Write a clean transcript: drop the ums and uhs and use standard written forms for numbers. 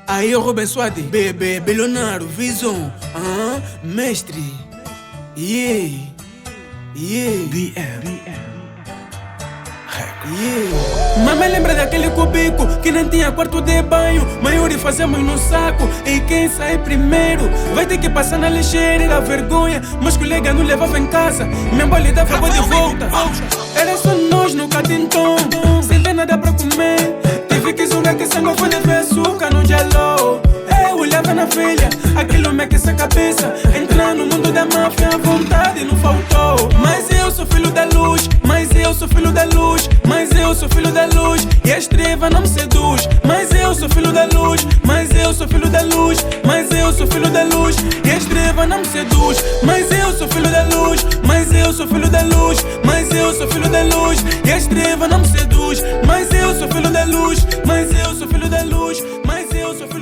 Aí o Ruben Swati, Bebê, Belonaro, Vision, mestre, yeah, BM. Mamãe lembra daquele cubico que nem tinha quarto de banho. Maior fazemos no saco e quem sai primeiro vai ter que passar na lixeira. Era vergonha, mas colega não levava em casa. Minha mãe lhe dava água de volta. Era só nós no catintão, sem ter nada pra comer. Tive que zoar que sangue foi de ver açúcar no gelo. Eu olhava na filha, aquilo me aquece a cabeça. Entrar no mundo da máfia, a vontade não faltou. Mas eu sou filho da luz, mas eu sou filho da luz, mas eu sou filho da luz. E a estreva não me seduz. Mas eu sou filho da luz, mas eu sou filho da luz, mas eu sou filho da luz. E a estreva não me seduz. Mas eu sou filho da luz, mas eu sou filho da luz, mas eu sou filho da luz. E a estreva não me seduz. Mas eu sou filho da luz, mas eu sou filho da luz, mas eu sou filho